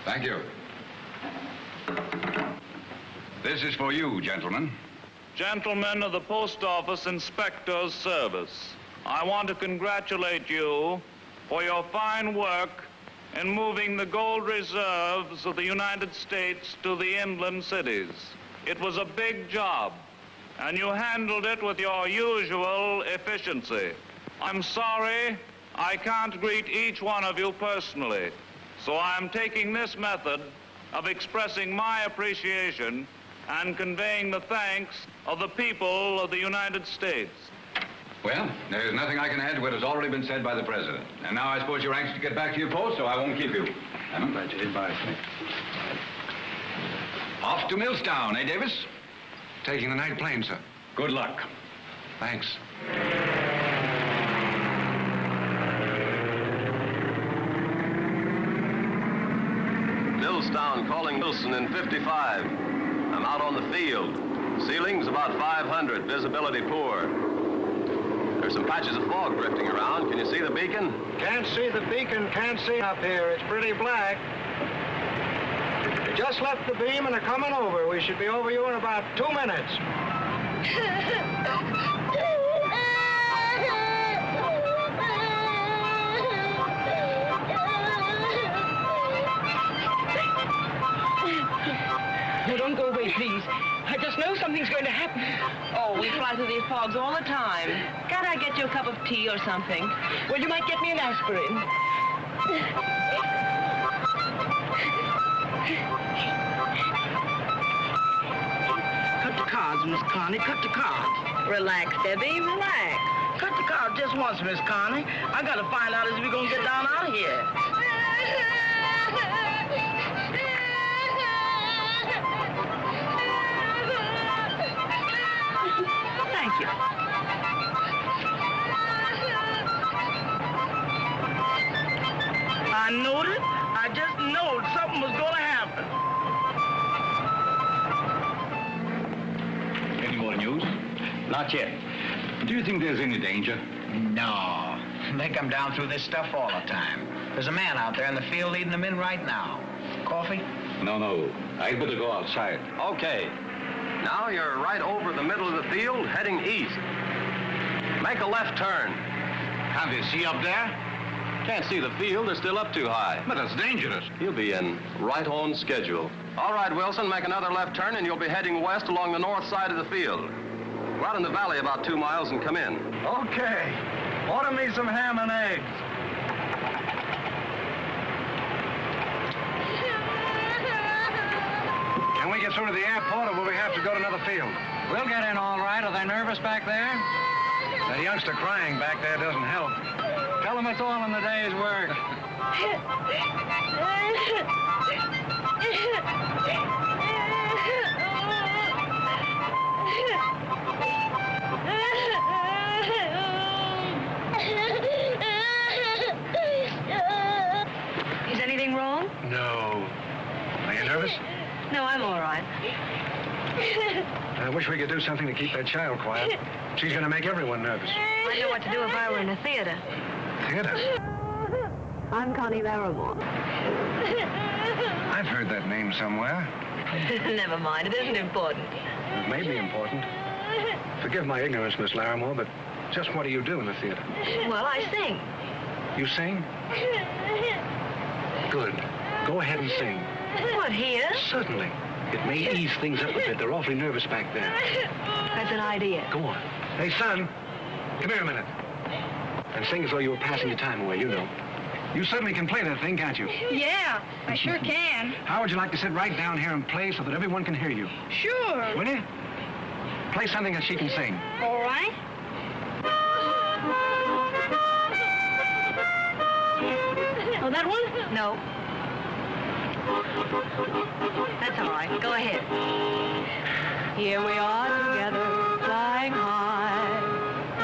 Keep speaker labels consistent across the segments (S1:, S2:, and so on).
S1: Thank you. This is for you, gentlemen.
S2: Gentlemen of the Post Office Inspector's Service, I want to congratulate you for your fine work in moving the gold reserves of the United States to the inland cities. It was a big job, and you handled it with your usual efficiency. I'm sorry I can't greet each one of you personally, so I'm taking this method of expressing my appreciation and conveying the thanks of the people of the United States.
S1: Well, there's nothing I can add to what has already been said by the President. And now I suppose you're anxious to get back to your post, so I won't keep you. I'm glad you advised me. Off to Millstown, eh, Davis?
S3: Taking the night plane, sir.
S1: Good luck.
S3: Thanks.
S4: Millstown calling Wilson in 55. I'm out on the field. Ceiling's about 500, visibility poor. There's some patches of fog drifting around. Can you see the beacon?
S5: Can't see the beacon, can't see up here. It's pretty black. We just left the beam and are coming over. We should be over you in about 2 minutes.
S6: No, don't go away, please. I just know something's going to happen.
S7: Oh, we fly through these fogs all the time. Can't I get you a cup of tea or something?
S6: Well, you might get me an aspirin. Cut the cards, Miss Connie. Cut the cards.
S7: Relax, Debbie, relax.
S6: Cut the cards just once, Miss Connie. I gotta find out if we're gonna get down out of here.
S7: Thank you.
S6: I knowed it. I just knowed something was gonna happen.
S1: Any more news?
S8: Not yet.
S1: Do you think there's any danger?
S8: No. They come down through this stuff all the time. There's a man out there in the field leading them in right now. Coffee?
S1: No. I'd better go outside.
S4: Okay. Now you're right over the middle of the field, heading east. Make a left turn.
S1: Can't they see up there?
S4: Can't see the field, they're still up too high.
S1: But it's dangerous.
S4: You'll be in right on schedule. All right, Wilson, make another left turn and you'll be heading west along the north side of the field. Go out in the valley about 2 miles and come in.
S5: Okay. Order me some ham and eggs. Can we get through to the airport, or will we have to go to another field?
S8: We'll get in all right. Are they nervous back there?
S5: That youngster crying back there doesn't help.
S8: Tell them it's all in the day's work.
S7: Is anything wrong?
S5: No. Are you nervous?
S7: No, I'm all right.
S5: I wish we could do something to keep that child quiet. She's going to make everyone nervous.
S7: I know what to do if I were in a theater.
S5: Theater?
S7: I'm Connie Barrymore.
S5: I've heard that name somewhere.
S7: Never mind, it isn't important.
S5: It may be important. Forgive my ignorance, Miss Larimore, but just what do you do in the theater?
S7: Well, I sing.
S5: You sing? Good. Go ahead and sing.
S7: What, here?
S5: Certainly. It may ease things up a bit. They're awfully nervous back there.
S7: That's an idea.
S5: Go on. Hey, son, come here a minute. And sing as though you were passing your time away, you know. You certainly can play that thing, can't you?
S9: Yeah, I sure can.
S5: How would you like to sit right down here and play so that everyone can hear you?
S9: Sure.
S5: Will you? Play something that she can sing.
S9: All right.
S7: Oh, that one? No. That's all right. Go ahead. Here we are together, flying high.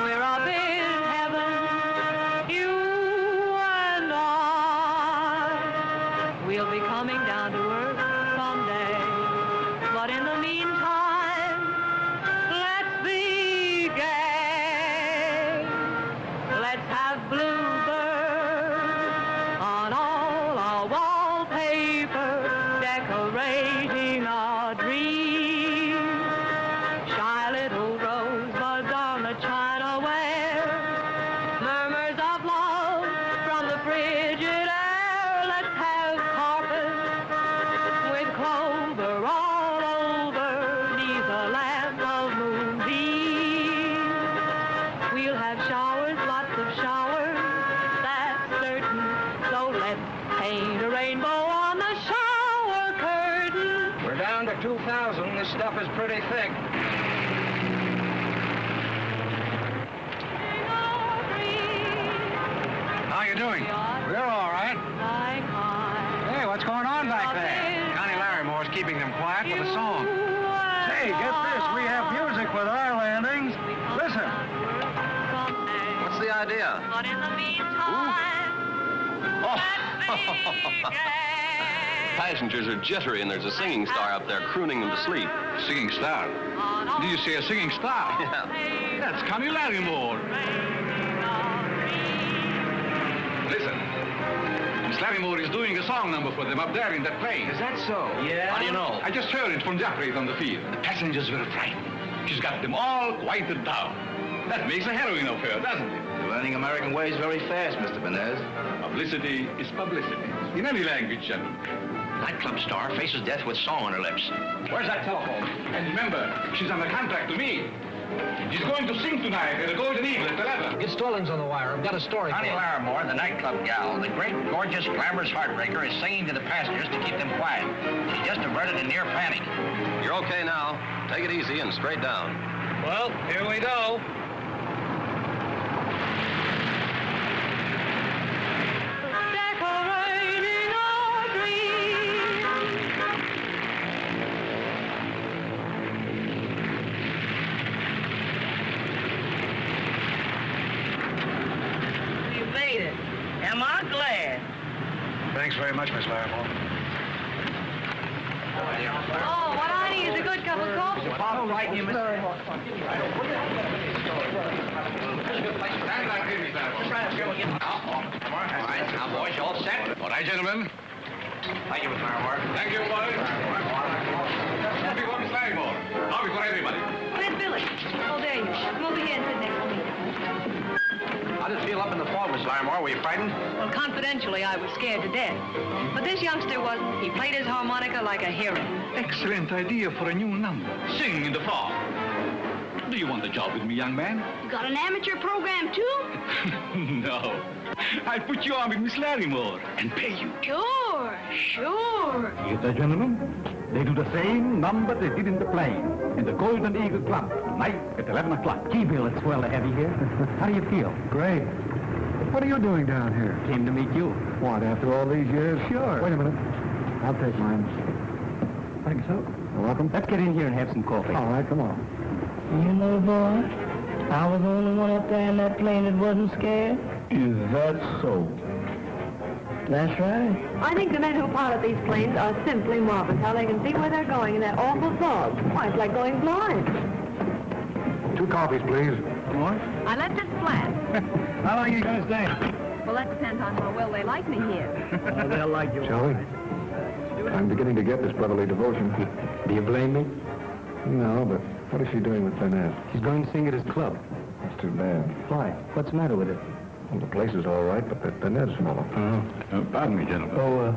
S7: We're up in heaven, you and I. We'll be coming down to earth someday. But in the meantime, let's be gay. Let's have bluebirds on all our wallpaper.
S5: 2,000. This stuff is pretty thick.
S3: How you doing?
S5: We're all right. Hey, what's going on back there?
S3: Connie Larrymore's keeping them quiet with a song.
S5: Hey, get this. We have music with our landings. Listen.
S4: What's the idea?
S7: But in the meantime,
S4: Passengers are jittery, and there's a singing star up there crooning them to sleep.
S1: Singing star? Do you say a singing star?
S4: Yeah.
S1: That's Connie Larrymore. Listen. Miss Larrymore is doing a song number for them up there in that plane.
S3: Is that so?
S6: Yeah?
S4: How do you know?
S1: I just heard it from the operator on the field. The passengers were frightened. She's got them all quieted down. That makes a heroine of her, doesn't it?
S8: You're learning American ways very fast, Mr. Benez.
S1: Publicity is publicity. In any language, gentlemen.
S8: Nightclub star faces death with song on her lips.
S1: Where's that telephone? And remember, she's under contract to me. She's going to sing tonight at the Golden Eagle at 11.
S5: Get Stallings on the wire. I've got a story for
S8: Connie
S5: you.
S8: Larrymore, the nightclub gal, the great, gorgeous, glamorous heartbreaker, is singing to the passengers to keep them quiet. She just averted a near panic.
S4: You're okay now. Take it easy and straight down.
S5: Well, here we go.
S7: decorating our dreams.
S6: You made it. Am I glad?
S3: Thanks very much, Miss Larrymore.
S7: Oh, what I need is a good cup of coffee.
S8: All right, you
S1: Stand back here, Miss Larrymore.
S8: All right, now, boys, you all set?
S1: All right, gentlemen.
S8: Thank you, Miss Larrymore.
S1: Thank you, boys. Before Miss Larrymore. Now before everybody.
S7: Where's Billy? Oh, there you are. Come over here and sit next to me.
S8: How did it feel up in the fall, Miss Larrymore? Were you frightened?
S7: Well, confidentially, I was scared to death. But this youngster wasn't. He played his harmonica like a hero.
S1: Excellent idea for a new number. Sing in the fall. Do you want a job with me, young man?
S9: You got an amateur program, too?
S1: No. I'll put you on with Miss Larrymore and pay you.
S9: Sure, sure.
S10: Yes, sir, gentlemen. They do the same number they did in the plane, in the Golden Eagle Club, tonight at 11 o'clock.
S11: Gee, Bill, it's swell to have you here. How do you feel?
S10: Great. What are you doing down here?
S11: Came to meet you.
S10: What, after all these years?
S11: Sure.
S10: Wait a minute. I'll take mine.
S11: Think so?
S10: You're welcome.
S11: Let's get in here and have some coffee.
S10: All right, come on.
S6: You know, boy, I was the only one up there in that plane that wasn't scared.
S10: Is that so?
S6: That's right.
S7: I think the men who pilot these planes are simply marvelous. How they can see where they're going in that awful fog. Why, it's like going blind.
S10: 2 coffees, please.
S11: More?
S7: I let this flat.
S11: How long are you going to stay?
S7: Well, that depends on how well they like me here.
S11: Oh, they'll like you.
S10: Shall we? I'm beginning to get this brotherly devotion.
S11: Do you blame me?
S10: No, but what is she doing with Burnett?
S11: She's going to sing at his club.
S10: That's too bad.
S11: Why? What's the matter with it?
S10: Well, the place is all right, but that Burnett fellow.
S1: Pardon me, gentlemen.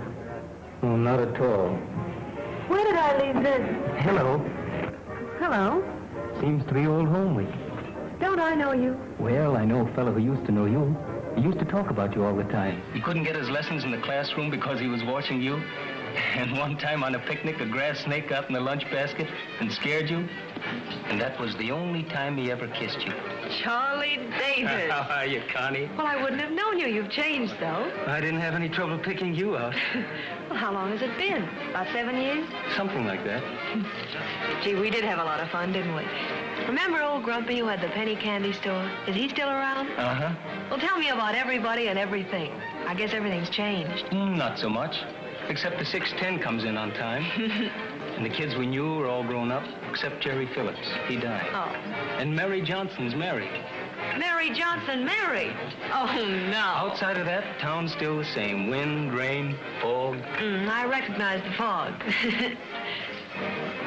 S11: Oh, not at all.
S7: Where did I leave this?
S11: Hello.
S7: Hello?
S11: Seems to be old home week.
S7: Don't I know you?
S11: Well, I know a fellow who used to know you. He used to talk about you all the time.
S8: He couldn't get his lessons in the classroom because he was watching you. And one time on a picnic, a grass snake got in the lunch basket and scared you. And that was the only time he ever kissed you.
S7: Charlie Davis.
S8: How are you, Connie?
S7: Well, I wouldn't have known you. You've changed, though.
S8: I didn't have any trouble picking you out.
S7: Well, how long has it been? About 7 years?
S8: Something like that.
S7: Gee, we did have a lot of fun, didn't we? Remember old Grumpy who had the penny candy store? Is he still around?
S8: Uh-huh.
S7: Well, tell me about everybody and everything. I guess everything's changed.
S8: Not so much. Except the 610 comes in on time. And the kids we knew are all grown up, except Jerry Phillips. He died.
S7: Oh.
S8: And Mary Johnson's married.
S7: Mary Johnson married? Oh, no.
S8: Outside of that, town's still the same. Wind, rain, fog.
S7: I recognize the fog.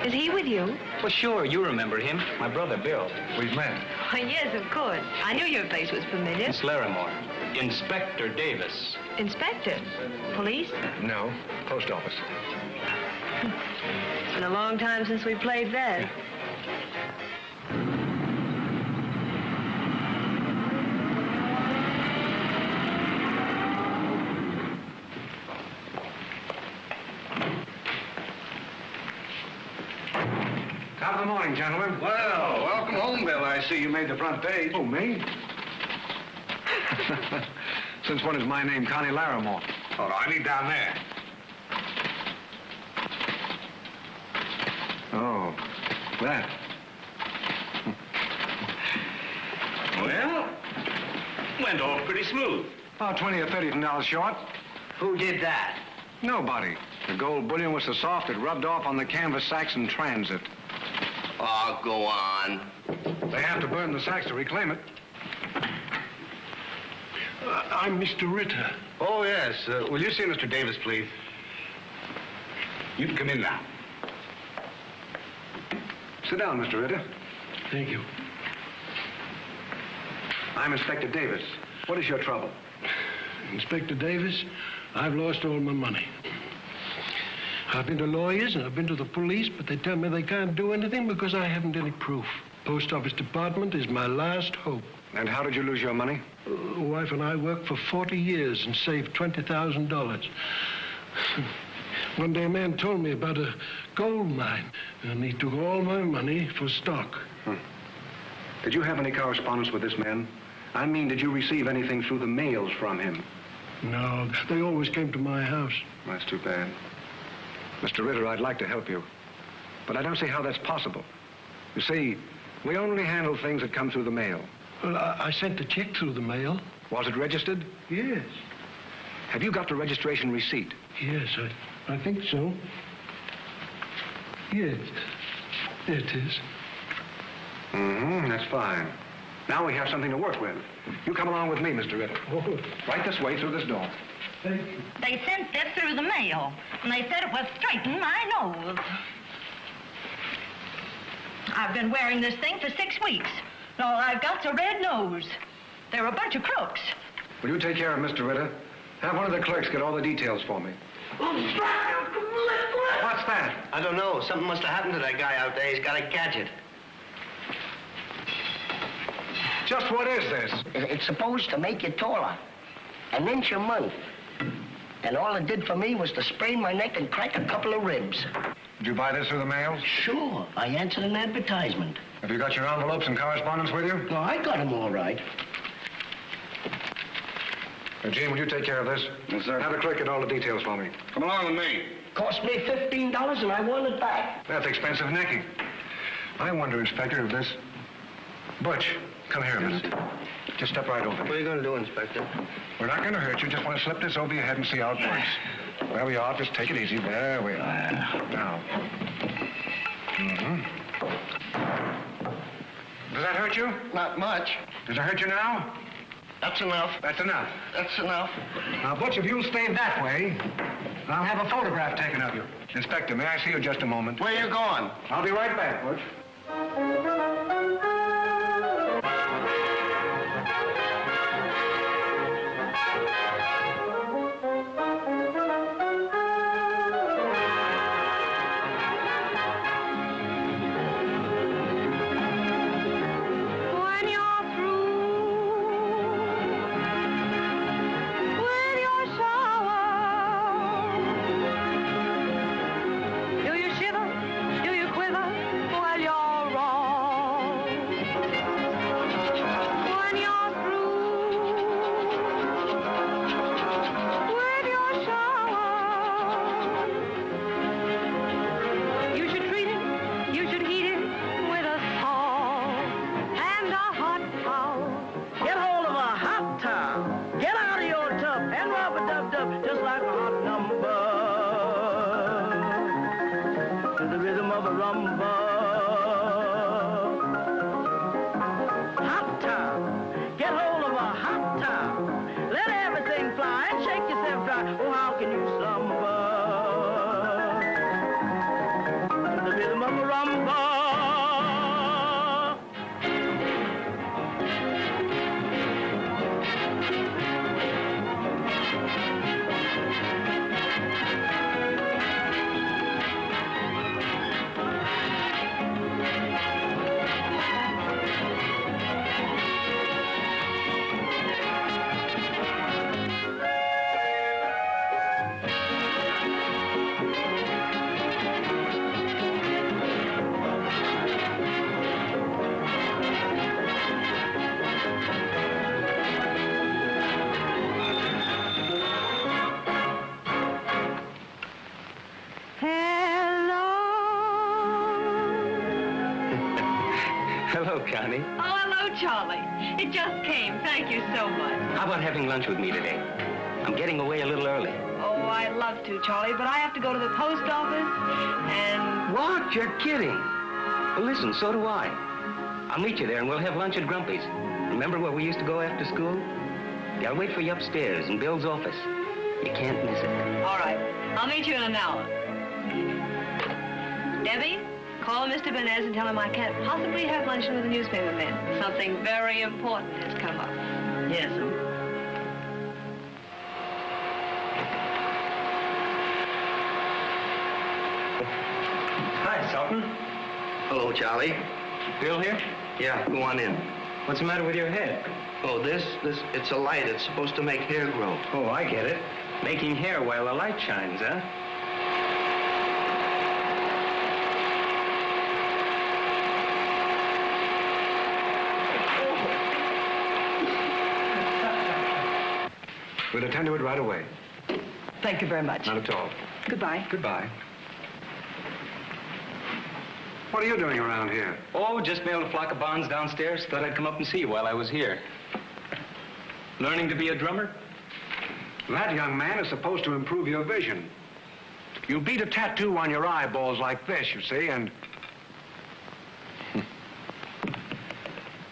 S7: Is he with you?
S8: Well, sure, you remember him. My brother, Bill.
S3: We've met.
S7: Why, yes, of course. I knew your face was familiar.
S8: Miss Larrymore. Inspector Davis.
S7: Inspector? Police?
S3: No, post office.
S7: It's been a long time since we played that.
S3: morning, gentlemen.
S1: Well, welcome home, Bill. I see you made the front page.
S3: Oh, me? Since when is my name Connie Larimore?
S1: Oh, no, I mean down there.
S3: Oh, that.
S1: Well, went off pretty smooth.
S3: About $20 or $30 short.
S5: Who did that?
S3: Nobody. The gold bullion was so soft it rubbed off on the canvas sacks in transit.
S5: Oh, go on.
S3: They have to burn the sacks to reclaim it.
S5: I'm Mr. Ritter.
S1: Oh, yes. Will you see Mr. Davis, please? You can come in now.
S3: Sit down, Mr. Ritter.
S5: Thank you.
S3: I'm Inspector Davis. What is your trouble?
S5: Inspector Davis, I've lost all my money. I've been to lawyers and I've been to the police, but they tell me they can't do anything because I haven't any proof. Post Office Department is my last hope.
S3: And how did you lose your money?
S5: Wife and I worked for 40 years and saved $20,000. One day a man told me about a gold mine, and he took all my money for stock.
S3: Did you have any correspondence with this man? I mean, did you receive anything through the mails from him?
S5: No, they always came to my house.
S3: That's too bad. Mr. Ritter, I'd like to help you, but I don't see how that's possible. You see, we only handle things that come through the mail.
S5: Well, I sent a check through the mail.
S3: Was it registered?
S5: Yes.
S3: Have you got the registration receipt?
S5: Yes, I think so. Yes, it is.
S3: That's fine. Now we have something to work with. You come along with me, Mr. Ritter.
S5: Oh.
S3: Right this way through this door.
S5: Thank you.
S12: They sent this through the mail, and they said it was straightening my nose. I've been wearing this thing for 6 weeks. And all I've got's a red nose. They're a bunch of crooks.
S3: Will you take care of Mr. Ritter? Have one of the clerks get all the details for me. What's that?
S5: I don't know. Something must have happened to that guy out there. He's got a gadget.
S3: Just what is this?
S13: It's supposed to make you taller. An inch a month. And all it did for me was to sprain my neck and crack a couple of ribs.
S3: Did you buy this through the mail?
S13: Sure. I answered an advertisement.
S3: Have you got your envelopes and correspondence with you?
S13: No, I got them all right.
S3: Gene, will you take care of this?
S1: Yes, sir.
S3: Have the clerk get all the details for me.
S1: Come along with me.
S13: Cost me $15 and I want it back.
S3: That's expensive necking. I wonder, Inspector, if this... Butch, come here a minute. Just step right over.
S5: What are you going to do, Inspector?
S3: We're not going to hurt you. Just want to slip this over your head and see how it works. There we are. Just take it easy. There we are. Now. Does that hurt you?
S13: Not much.
S3: Does it hurt you now?
S13: That's enough.
S3: That's enough.
S13: That's enough.
S3: Now, Butch, if you'll stay that way, I'll have a photograph taken of you. Inspector, may I see you just a moment?
S5: Where are you going?
S3: I'll be right back, Butch.
S8: Hello, Connie.
S12: Oh, hello, Charlie. It just came. Thank you so much.
S8: How about having lunch with me today? I'm getting away a little early.
S12: Oh, I'd love to, Charlie, but I have to go to the post office and...
S8: What? You're kidding. Well, listen, so do I. I'll meet you there and we'll have lunch at Grumpy's. Remember where we used to go after school? Yeah, I'll wait for you upstairs in Bill's office. You can't miss it.
S12: All right. I'll meet you in an hour. Debbie, call Mr. Benez and tell him I can't possibly have luncheon with the newspaper men. Something very important has come up. Yes,
S8: Hi, Sultan.
S14: Hello, Charlie.
S8: Bill here?
S14: Yeah, go on in.
S8: What's the matter with your head?
S14: Oh, it's a light. It's supposed to make hair grow.
S8: Oh, I get it. Making hair while the light shines, huh?
S3: We'll attend to it right away.
S12: Thank you very much.
S3: Not at all.
S12: Goodbye.
S3: Goodbye. What are you doing around here?
S8: Oh, just mailed a flock of bonds downstairs. Thought I'd come up and see you while I was here. Learning to be a drummer?
S3: That, young man, is supposed to improve your vision. You beat a tattoo on your eyeballs like this, you see, and...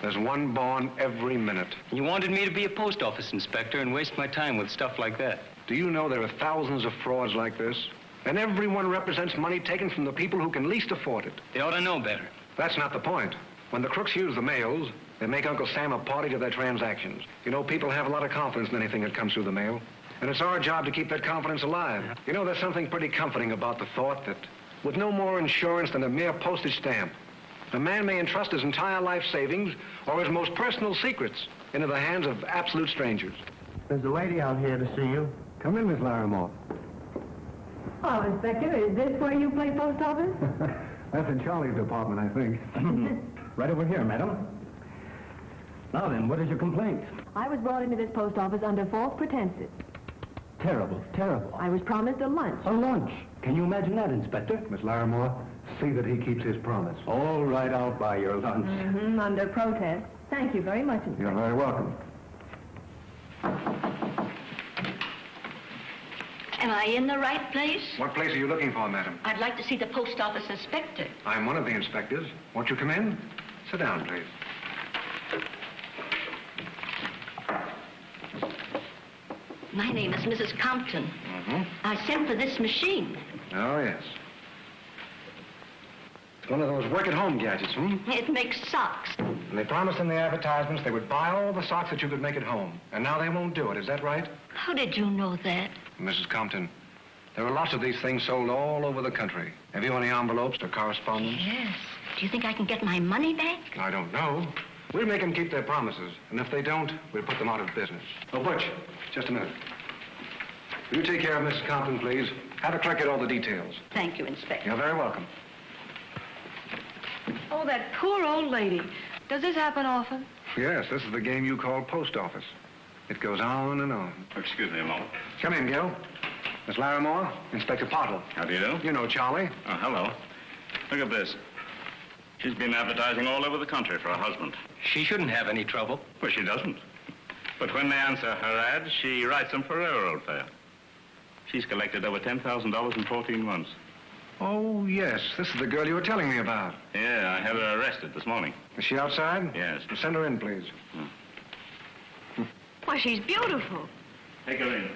S3: There's one born every minute.
S8: You wanted me to be a post office inspector and waste my time with stuff like that.
S3: Do you know there are thousands of frauds like this? And everyone represents money taken from the people who can least afford it.
S8: They ought to know better.
S3: That's not the point. When the crooks use the mails, they make Uncle Sam a party to their transactions. You know, people have a lot of confidence in anything that comes through the mail. And it's our job to keep that confidence alive. You know, there's something pretty comforting about the thought that with no more insurance than a mere postage stamp, a man may entrust his entire life savings or his most personal secrets into the hands of absolute strangers.
S6: There's a lady out here to see you.
S3: Come in, Miss Larimore.
S7: Oh, Inspector, is this where you play post office?
S10: That's in Charlie's department, I think. Right over here, madam. Now then, what is your complaint?
S7: I was brought into this post office under false pretenses.
S10: Terrible, terrible.
S7: I was promised a lunch.
S10: A lunch? Can you imagine that, Inspector?
S3: Miss Larimore, see that he keeps his promise.
S10: All right, I'll buy your lunch.
S7: Mm-hmm, under protest. Thank you very much, Inspector.
S3: You're very welcome.
S15: Am I in the right place?
S3: What place are you looking for, madam?
S15: I'd like to see the post office inspector.
S3: I'm one of the inspectors. Won't you come in? Sit down, please.
S15: My name is Mrs. Compton.
S3: Mm-hmm.
S15: I sent for this machine.
S3: Oh, yes. It's one of those work-at-home gadgets, hmm?
S15: It makes socks.
S3: And they promised in the advertisements they would buy all the socks that you could make at home. And now they won't do it. Is that right?
S15: How did you know that?
S3: Mrs. Compton, there are lots of these things sold all over the country. Have you any envelopes or correspondence?
S15: Yes. Do you think I can get my money back?
S3: I don't know. We'll make them keep their promises. And if they don't, we'll put them out of business. Oh, Butch, just a minute. Will you take care of Mrs. Compton, please? Have a clerk get all the details.
S15: Thank you, Inspector.
S3: You're very welcome.
S12: Oh, that poor old lady. Does this happen often?
S3: Yes, this is the game you call post office. It goes on and on.
S16: Excuse me a moment.
S3: Come in, Gil. Miss Larimore, Inspector Pottle.
S16: How do you do?
S3: You know Charlie.
S16: Oh, hello. Look at this. She's been advertising all over the country for a husband.
S8: She shouldn't have any trouble.
S16: Well, she doesn't. But when they answer her ads, she writes them for railroad fare. She's collected over $10,000 in 14 months.
S3: Oh, yes. This is the girl you were telling me about.
S16: Yeah, I had her arrested this morning.
S3: Is she outside?
S16: Yes.
S3: Well, send her in, please.
S12: Why, she's beautiful.
S16: Take her in.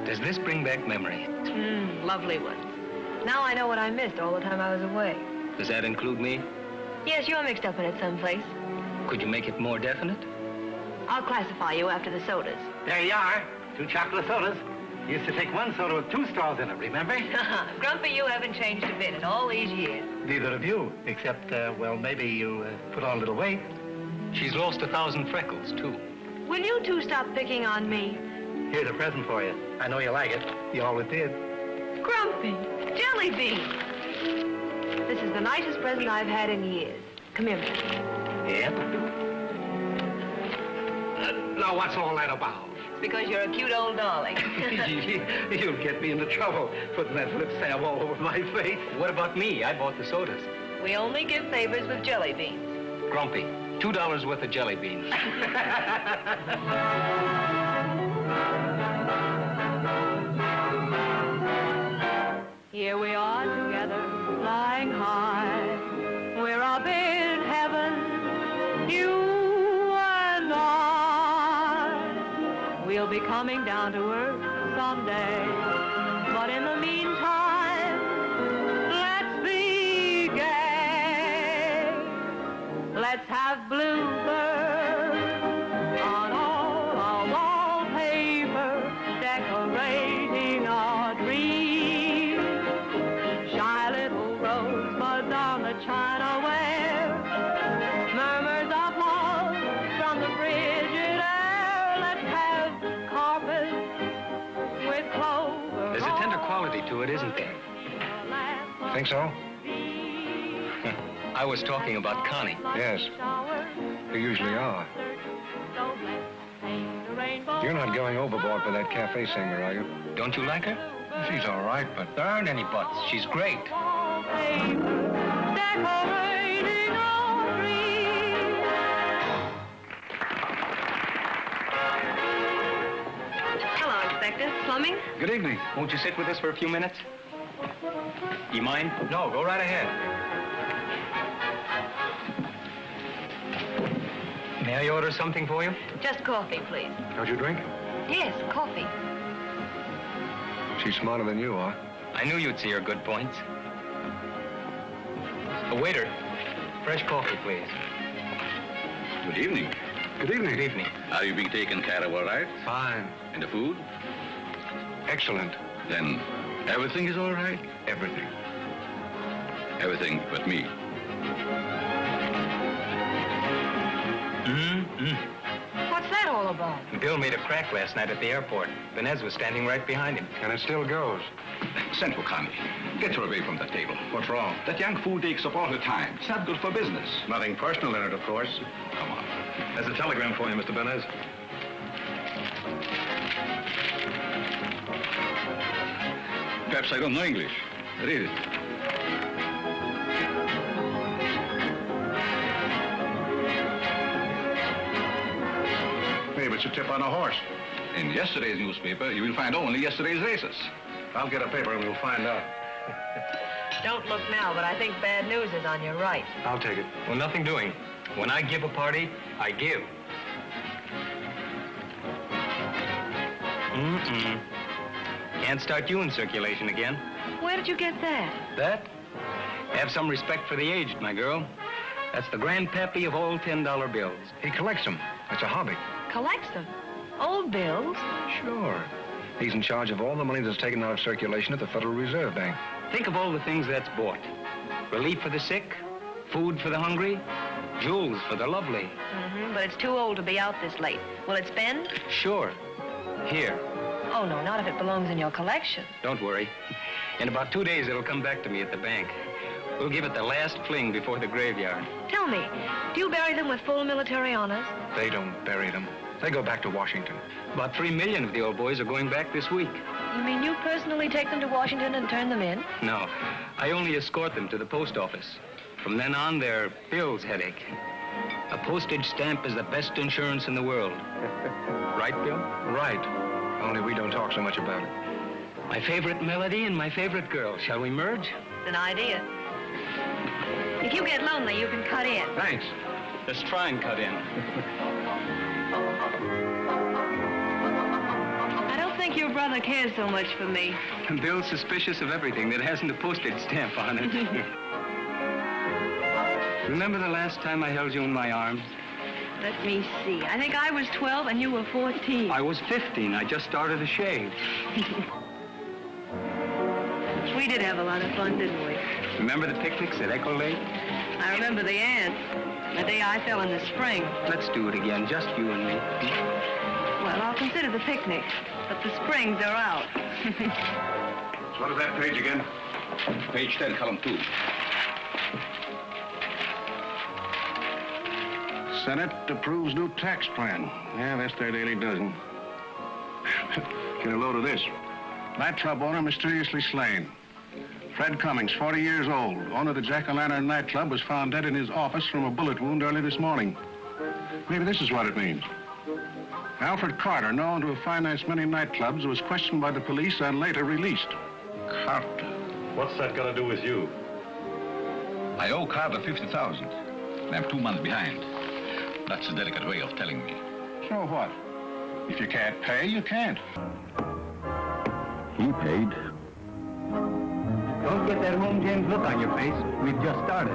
S8: Does this bring back memories?
S12: Lovely one. Now I know what I missed all the time I was away.
S8: Does that include me?
S12: Yes, you're mixed up in it someplace.
S8: Could you make it more definite?
S12: I'll classify you after the sodas.
S17: There you are. 2 chocolate sodas. Used to take 1 soda with 2 straws in it, remember?
S12: Grumpy, you haven't changed a bit in all these years.
S17: Neither of you, except, well, maybe you put on a little weight.
S8: She's lost 1,000 freckles, too.
S12: Will you two stop picking on me?
S17: Here's a present for you. I know you like it. You always did.
S12: Grumpy, jelly bean. This is the nicest present I've had in years. Come here.
S17: Yep.
S3: Now, what's all that about?
S12: It's because you're a cute old darling.
S3: You'll get me into trouble putting that lip salve all over my face.
S8: What about me? I bought the sodas.
S12: We only give favors with jelly beans.
S8: Grumpy, $2 worth of jelly beans.
S7: Here we are together, flying high. We're up in heaven, you and I. We'll be coming down to earth someday. But in the meantime, let's be gay. Let's have bluebirds on all our wallpaper, decorating our dreams. Shy little rosebuds on the chinaware, murmurs of love from the frigid air. Let's have carpets with clover.
S8: There's a tender quality to it, isn't there?
S3: Think so?
S8: I was talking about Connie.
S3: Yes. You usually are. You're not going overboard for that cafe singer, are you?
S8: Don't you like her?
S3: She's all right, but
S8: There aren't any buts. She's great.
S7: Decorating our dreams.
S12: Hello, Inspector. Plumbing?
S8: Good evening. Won't you sit with us for a few minutes? You mind?
S3: no, go right ahead.
S8: May I order something for you?
S12: Just coffee, please.
S3: Don't you drink?
S12: Yes, coffee.
S3: She's smarter than you are.
S8: I knew you'd see her good points. A waiter, fresh coffee, please.
S1: Good evening.
S3: Good evening.
S8: Good evening.
S1: Are you being taken care of all right?
S3: Fine.
S1: And the food?
S3: Excellent.
S1: Then everything is all right?
S3: Everything.
S1: Everything but me.
S12: What's that all about?
S8: Bill made a crack last night at the airport. Vanez was standing right behind him.
S3: And it still goes.
S1: Send for Connie. Get her away from the table. What's wrong? That young fool takes up all her time. It's not good for business.
S3: Nothing personal in it, of course.
S1: Come on.
S3: There's a telegram for you, Mr. Benez.
S1: Perhaps I don't know English. Read it.
S3: Maybe it's a tip on a horse.
S1: In yesterday's newspaper, you will find only yesterday's races.
S3: I'll get a paper and we'll find out.
S12: Don't look now, but I think bad news is on your right.
S3: I'll take it.
S8: Well, nothing doing. When I give a party, I give. Can't start you in circulation again.
S12: Where did you get that?
S8: That? Have some respect for the aged, my girl. That's the grandpappy of all $10 bills.
S3: He collects them. It's a hobby.
S12: Collects them. Old bills?
S3: Sure. He's in charge of all the money that's taken out of circulation at the Federal Reserve Bank.
S8: Think of all the things that's bought. Relief for the sick, food for the hungry, jewels for the lovely.
S12: But it's too old to be out this late. Will it spend?
S8: Sure. Here.
S12: Oh, no, not if it belongs in your collection.
S8: Don't worry. In about 2 days, it'll come back to me at the bank. We'll give it the last fling before the graveyard.
S12: Tell me, do you bury them with full military honors?
S3: They don't bury them. They go back to Washington.
S8: About 3 million of the old boys are going back this week.
S12: You mean you personally take them to Washington and turn them in?
S8: No, I only escort them to the post office. From then on, they're Bill's headache. A postage stamp is the best insurance in the world. Right, Bill?
S3: Right. Only we don't talk so much about it.
S8: My favorite melody and my favorite girl. Shall we merge?
S12: It's an idea. If you get lonely, you can cut in.
S3: Thanks.
S8: Let's try and cut in.
S12: I don't think your brother cares so much for me.
S8: Bill's suspicious of everything that hasn't a postage stamp on it. Remember the last time I held you in my arms?
S12: Let me see. I think I was 12 and you were 14.
S8: I was 15. I just started to shave.
S12: We did have a lot of fun, didn't we?
S8: Remember the picnics at Echo Lake?
S12: I remember the ant. The day I fell in the spring.
S8: Let's do it again, just you and me.
S12: Well, I'll consider the picnic, but the springs are out.
S3: So what is that page again?
S1: Page 10, column 2.
S3: Senate approves new tax plan. Yeah, that's their daily dozen. Get a load of this. Nightclub owner mysteriously slain. Fred Cummings, 40 years old, owner of the Jack-o'-lantern nightclub, was found dead in his office from a bullet wound early this morning. Maybe this is what it means. Alfred Carter, known to have financed many nightclubs, was questioned by the police and later released.
S18: Carter? What's that got to do with you?
S1: I owe Carter $50,000. I'm 2 months behind. That's a delicate way of telling me.
S3: So what? If you can't pay, you can't.
S10: He paid.
S11: Don't get that home James look on your face. We've just started.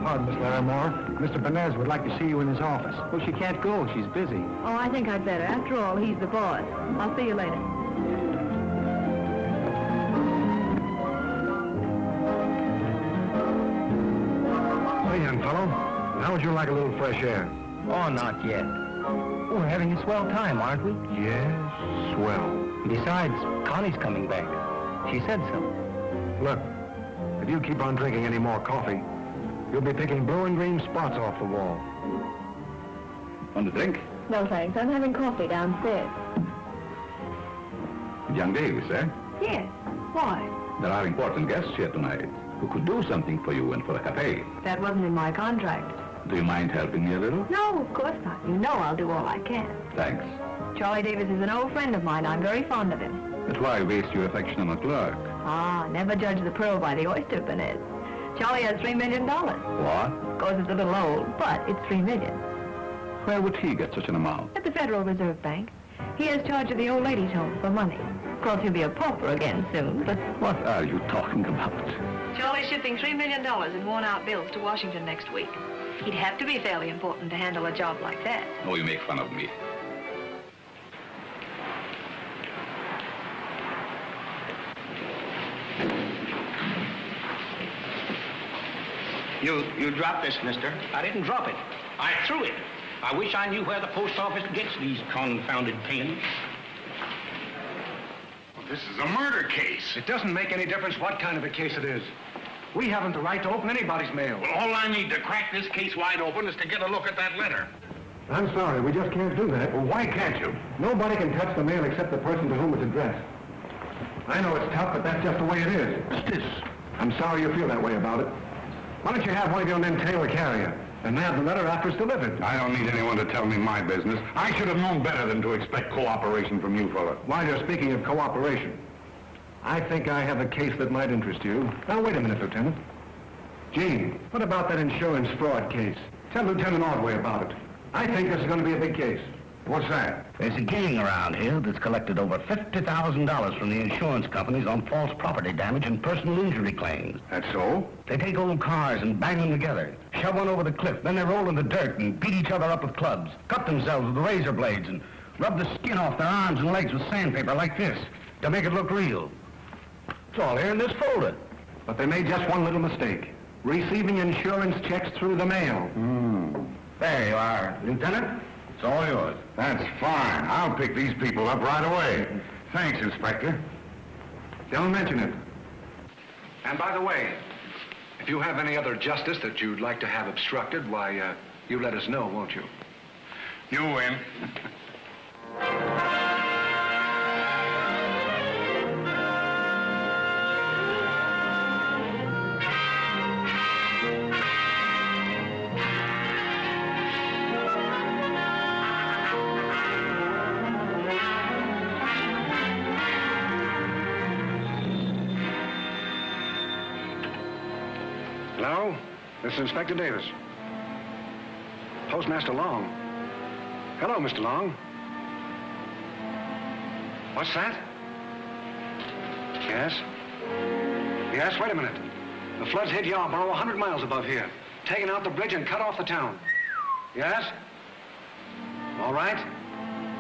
S3: Pardon, Miss Larimore. Mr. Benez would like to see you in his office.
S11: Well, she can't go. She's busy.
S7: Oh, I think I'd better. After all, he's the boss. I'll see you later.
S3: Hey, young fellow. How would you like a little fresh air?
S11: Oh, not yet. We're having a swell time, aren't we?
S3: Yes, swell.
S11: Besides, Connie's coming back. She said so.
S3: Look, if you keep on drinking any more coffee, you'll be picking blue and green spots off the wall.
S10: Want a drink?
S7: No, thanks. I'm having coffee downstairs.
S10: Young Davis, eh?
S7: Yes. Why?
S10: There are important guests here tonight who could do something for you and for the cafe.
S7: That wasn't in my contract.
S10: Do you mind helping me a little?
S7: No, of course not. You know I'll do all I can.
S10: Thanks.
S7: Charlie Davis is an old friend of mine. I'm very fond of him.
S10: But why waste your affection on a clerk?
S7: Ah, never judge the pearl by the oyster, Benez. Charlie has $3 million.
S10: What?
S7: Of course, it's a little old, but it's $3 million.
S10: Where would he get such an amount?
S7: At the Federal Reserve Bank. He has charge of the old ladies' home for money. Of course, he'll be a pauper again soon, but...
S10: What are you talking about?
S12: Charlie's shipping $3 million in worn-out bills to Washington next week. He'd have to be fairly important to handle a job like that.
S1: Oh, you make fun of me.
S17: You dropped this, mister. I didn't drop it. I threw it. I wish I knew where the post office gets these confounded pins.
S3: This is a murder case. It doesn't make any difference what kind of a case it is. We haven't the right to open anybody's mail.
S17: Well, all I need to crack this case wide open is to get a look at that letter.
S3: I'm sorry, we just can't do that.
S10: Well, why can't you?
S3: Nobody can touch the mail except the person to whom it's addressed. I know it's tough, but that's just the way it is.
S10: What's this?
S3: I'm sorry you feel that way about it. Why don't you have one of your men tail the carrier and nab the letter after it's delivered?
S10: I don't need anyone to tell me my business. I should have known better than to expect cooperation from you, fella.
S3: While you're speaking of cooperation, I think I have a case that might interest you. Now, wait a minute, Lieutenant. Gene, what about that insurance fraud case? Tell Lieutenant Ordway about it. I think this is going to be a big case.
S10: What's that?
S8: There's a gang around here that's collected over $50,000 from the insurance companies on false property damage and personal injury claims.
S10: That's so?
S8: They take old cars and bang them together, shove one over the cliff, then they roll in the dirt and beat each other up with clubs, cut themselves with razor blades, and rub the skin off their arms and legs with sandpaper like this to make it look real. It's all here in this folder.
S3: But they made just one little mistake. Receiving insurance checks through the mail.
S8: There you are, Lieutenant.
S10: It's all yours. That's fine. I'll pick these people up right away. Thanks, Inspector.
S3: Don't mention it. And by the way, if you have any other justice that you'd like to have obstructed, why, you let us know, won't you?
S10: You win.
S3: Hello? This is Inspector Davis. Postmaster Long. Hello, Mr. Long. What's that? Yes? Yes, wait a minute. The floods hit Yarborough 100 miles above here, taking out the bridge and cut off the town. Yes? All right.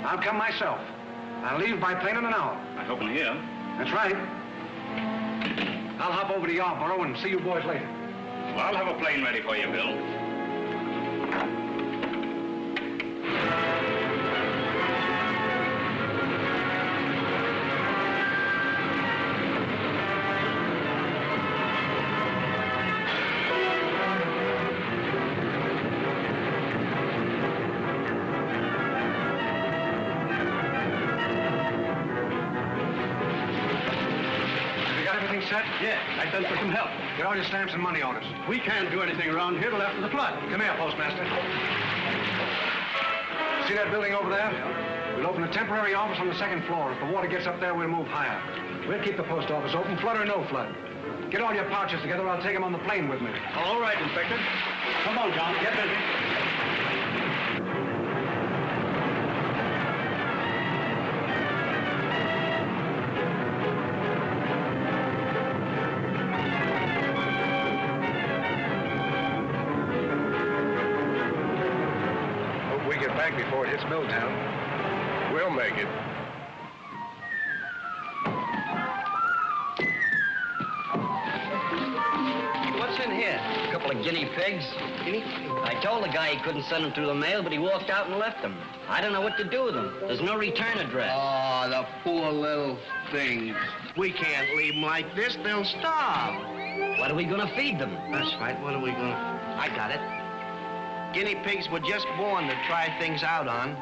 S3: I'll come myself. I'll leave by plane in an hour.
S16: I hope in here.
S3: That's right. I'll hop over to Yarborough and see you boys later.
S16: Well, I'll have a plane ready for you, Bill.
S3: everything set?
S18: Yeah, I sent for some help.
S3: Get all your stamps and money orders.
S18: We can't do anything around here till after the flood.
S3: Come here, Postmaster. See that building over there? We'll open a temporary office on the second floor. If the water gets up there, we'll move higher. We'll keep the post office open, flood or no flood. Get all your pouches together. I'll take them on the plane with me.
S18: All right, Inspector. Come on, John. Get busy.
S3: Hope we get back before it hits Milltown.
S19: We'll make it.
S13: What's in here?
S8: A couple of guinea pigs.
S13: Guinea?
S8: I told the guy he couldn't send them through the mail, but he walked out and left them. I don't know what to do with them. There's no return address.
S13: Oh, the poor little things. We can't leave them like this. They'll starve.
S8: What are we going to feed them?
S13: That's right. What are we going to... I got it. Guinea pigs were just born to try things out on.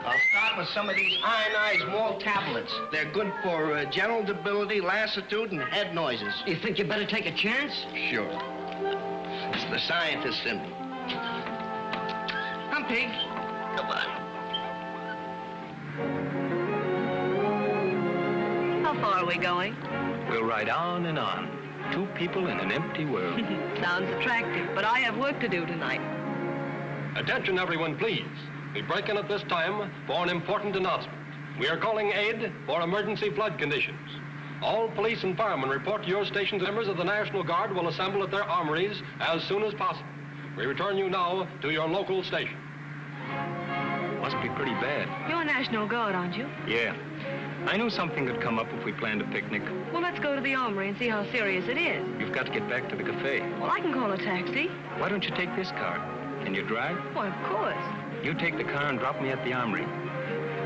S13: I'll start with some of these ionized malt tablets. They're good for general debility, lassitude, and head noises.
S8: You think you better take a chance?
S13: Sure. It's the scientist in me. Come, pig. Come on.
S12: How far are we going?
S11: We'll ride on and on. Two people in an empty world.
S12: Sounds attractive, but I have work to do tonight.
S20: Attention, everyone, please. We break in at this time for an important announcement. We are calling aid for emergency flood conditions. All police and firemen report to your stations. Members of the National Guard will assemble at their armories as soon as possible. We return you now to your local station.
S11: Must be pretty bad.
S12: You're National Guard, aren't you?
S11: Yeah. I knew something could come up if we planned a picnic.
S12: Well, let's go to the armory and see how serious it is.
S11: You've got to get back to the cafe.
S12: Well, I can call a taxi.
S11: Why don't you take this car? Can you drive?
S12: Why, of course.
S11: You take the car and drop me at the armory.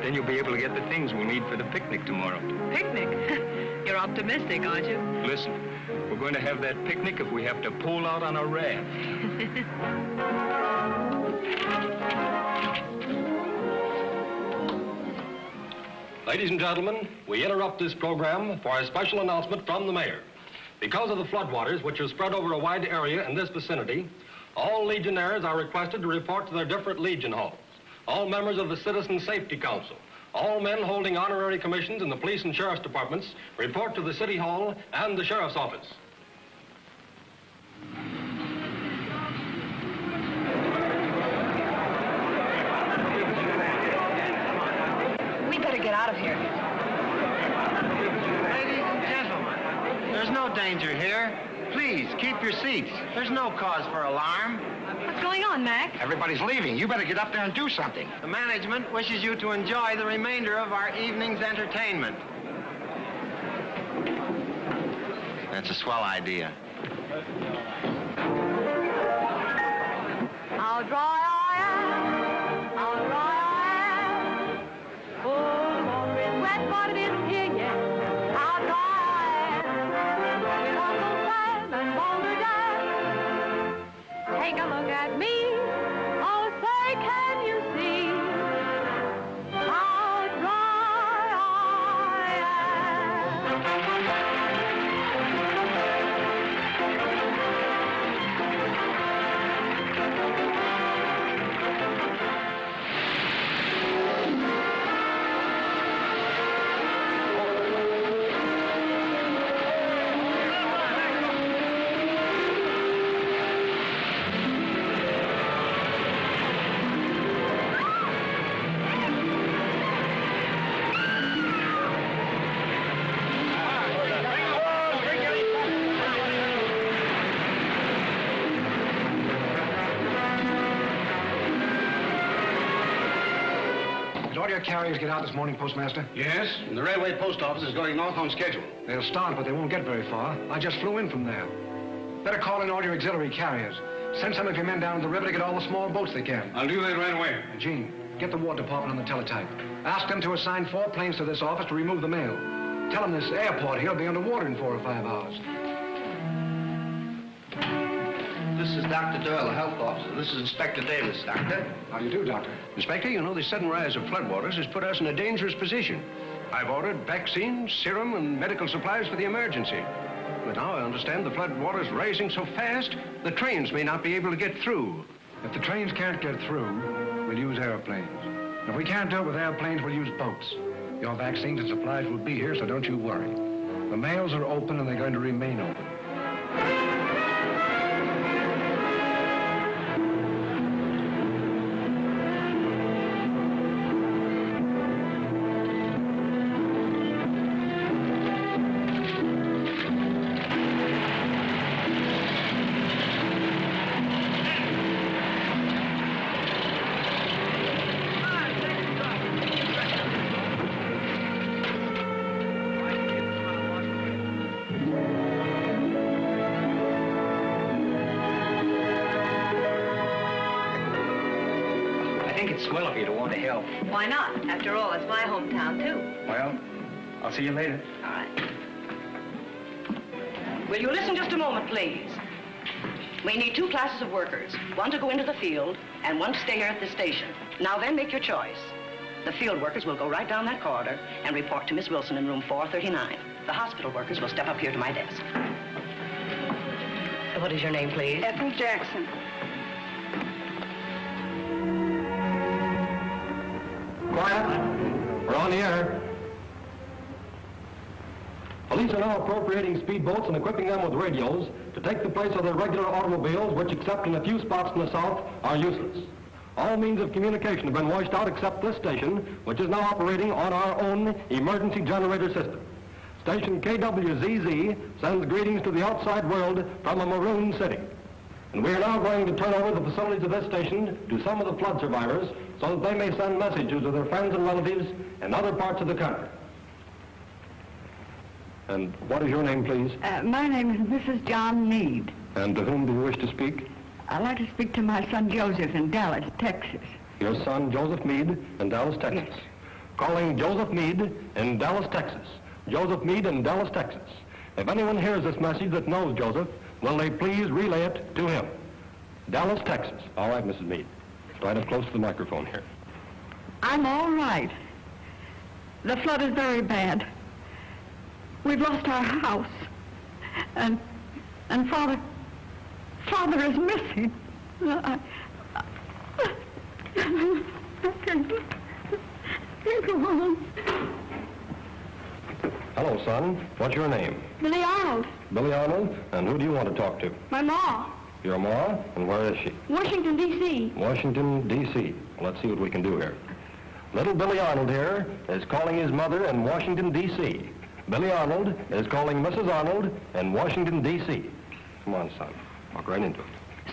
S11: Then you'll be able to get the things we'll need for the picnic tomorrow.
S12: Picnic? You're optimistic, aren't you?
S11: Listen, we're going to have that picnic if we have to pull out on a raft.
S20: Ladies and gentlemen, we interrupt this program for a special announcement from the mayor. Because of the floodwaters, which are spread over a wide area in this vicinity, all Legionnaires are requested to report to their different Legion halls. All members of the Citizen Safety Council, all men holding honorary commissions in the police and sheriff's departments, report to the City Hall and the sheriff's office.
S12: We better get out of here.
S13: Ladies and gentlemen, there's no danger here. Please, keep your seats. There's no cause for alarm.
S12: What's going on, Mac?
S3: Everybody's leaving. You better get up there and do something.
S13: The management wishes you to enjoy the remainder of our evening's entertainment. That's a swell idea.
S7: How dry I am, how dry I am. Oh, the water is wet, but it isn't here yet. How dry I am. With Uncle Sam and Boulder Dad. Take a look at me. Oh, say, can you see how dry I am?
S3: Did all your carriers get out this morning, Postmaster?
S18: Yes, and the railway post office is going north on schedule.
S3: They'll start, but they won't get very far. I just flew in from there. Better call in all your auxiliary carriers. Send some of your men down to the river to get all the small boats they can.
S18: I'll do that right away.
S3: Gene, get the War Department on the teletype. Ask them to assign 4 planes to this office to remove the mail. Tell them this airport here will be underwater in 4 or 5 hours.
S14: This is Dr. Doyle, the health officer. This is Inspector Davis, Doctor.
S3: How do you do, Doctor?
S14: Inspector, you know the sudden rise of floodwaters has put us in a dangerous position. I've ordered vaccines, serum, and medical supplies for the emergency.
S3: But now I understand the flood water's rising so fast, the trains may not be able to get through. If the trains can't get through, we'll use airplanes. If we can't do it with airplanes, we'll use boats. Your vaccines and supplies will be here, so don't you worry. The mails are open, and they're going to remain open.
S8: Swell of you to want to help.
S12: Why not? After all, it's my hometown, too.
S8: Well, I'll see you later.
S12: All right. Will you listen just a moment, please? We need 2 classes of workers, one to go into the field and one to stay here at the station. Now then, make your choice. The field workers will go right down that corridor and report to Miss Wilson in room 439. The hospital workers will step up here to my desk. What is your name, please?
S9: Ethel Jackson.
S20: Quiet. We're on the air. Police are now appropriating speedboats and equipping them with radios to take the place of their regular automobiles, which, except in a few spots in the south, are useless. All means of communication have been washed out except this station, which is now operating on our own emergency generator system. Station KWZZ sends greetings to the outside world from a maroon city. And we are now going to turn over the facilities of this station to some of the flood survivors so that they may send messages to their friends and relatives in other parts of the country. And what is your name, please?
S21: My name is Mrs. John Meade.
S20: And to whom do you wish to speak?
S21: I'd like to speak to my son Joseph in Dallas, Texas.
S20: Your son Joseph Meade in Dallas, Texas. Yes. Calling Joseph Meade in Dallas, Texas. Joseph Meade in Dallas, Texas. If anyone hears this message that knows Joseph, will they please relay it to him? Dallas, Texas. All right, Mrs. Meade. Right up close to the microphone here.
S21: I'm all right. The flood is very bad. We've lost our house. And Father is missing. I can't go on.
S20: Hello, son. What's your name?
S9: Billy Arnold.
S20: Billy Arnold? And who do you want to talk to?
S9: My ma.
S20: Your ma? And where is she?
S9: Washington, D.C.
S20: Washington, D.C. Let's see what we can do here. Little Billy Arnold here is calling his mother in Washington, D.C. Billy Arnold is calling Mrs. Arnold in Washington, D.C. Come on, son. Walk right into it.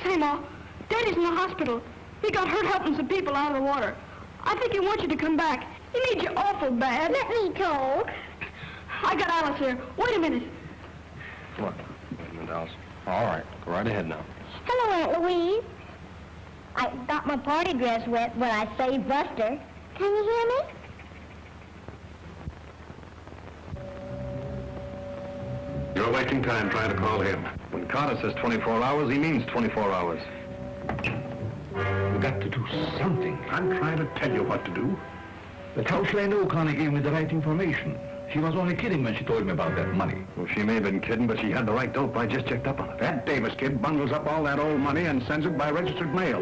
S9: Say, Ma, Daddy's in the hospital. He got hurt helping some people out of the water. I think he wants you to come back. He needs you awful bad.
S22: Let me talk.
S9: I got Alice here. Wait a minute.
S20: Come on. Wait a minute, Alice. All right. Go right ahead now.
S22: Hello, Aunt Louise. I got my party dress wet when I saved Buster. Can you hear me?
S3: You're wasting time trying to call him. When Carter says 24 hours, he means 24 hours.
S10: We've got to do something.
S3: I'm trying to tell you what to do.
S10: But how should I know Connie gave me the right information? She was only kidding when she told me about that money.
S3: Well, she may have been kidding, but she had the right dope. I just checked up on it. That Davis kid bundles up all that old money and sends it by registered mail.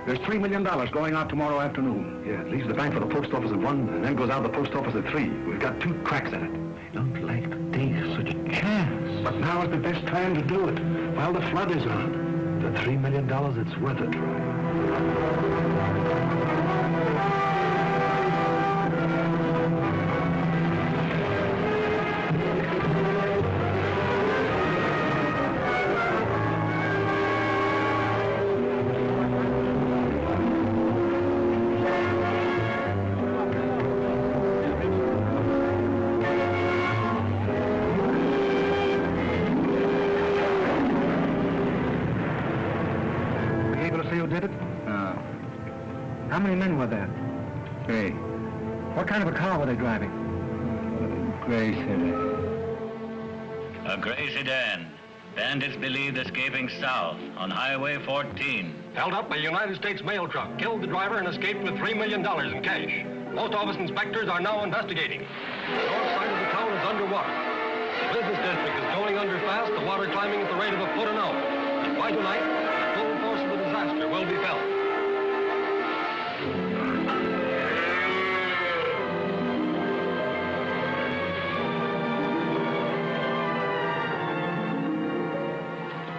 S3: There's $3 million going out tomorrow afternoon.
S10: Yeah, it leaves the bank for the post office at 1, and then goes out the post office at 3. We've got 2 cracks at it. I don't like to take such a chance.
S3: But now is the best time to do it, while the flood is on.
S10: The $3 million, it's worth a try.
S3: How many men were there?
S10: 3.
S3: What kind of a car were they driving?
S10: Gray sedan.
S23: A gray sedan. Bandits believed escaping south on Highway 14.
S20: Held up by a United States mail truck, killed the driver and escaped with $3 million in cash. Post office inspectors are now investigating. The north side of the town is underwater. The business district is going going under fast, the water climbing at the rate of a foot an hour. And by tonight, the full force of the disaster will be felt.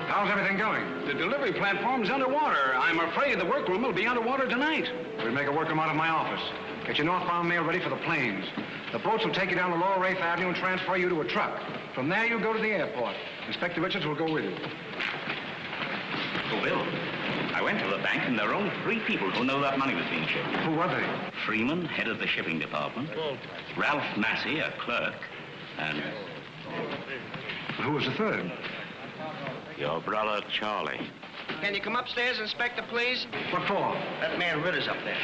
S3: How's everything going?
S18: The delivery platform's underwater. I'm afraid the workroom will be underwater tonight.
S3: We'll make a workroom out of my office. Get your northbound mail ready for the planes. The boats will take you down to Lower Wraith Avenue and transfer you to a truck. From there, you go to the airport. Inspector Richards will go with you.
S16: Oh, Bill, I went to the bank, and there are only 3 people who know that money was being shipped.
S3: Who are they?
S16: Freeman, head of the shipping department. Ralph Massey, a clerk. And...
S3: Who was the third?
S16: Your brother, Charlie.
S13: Can you come upstairs, Inspector, please?
S3: What for?
S13: That man Ritter's up there.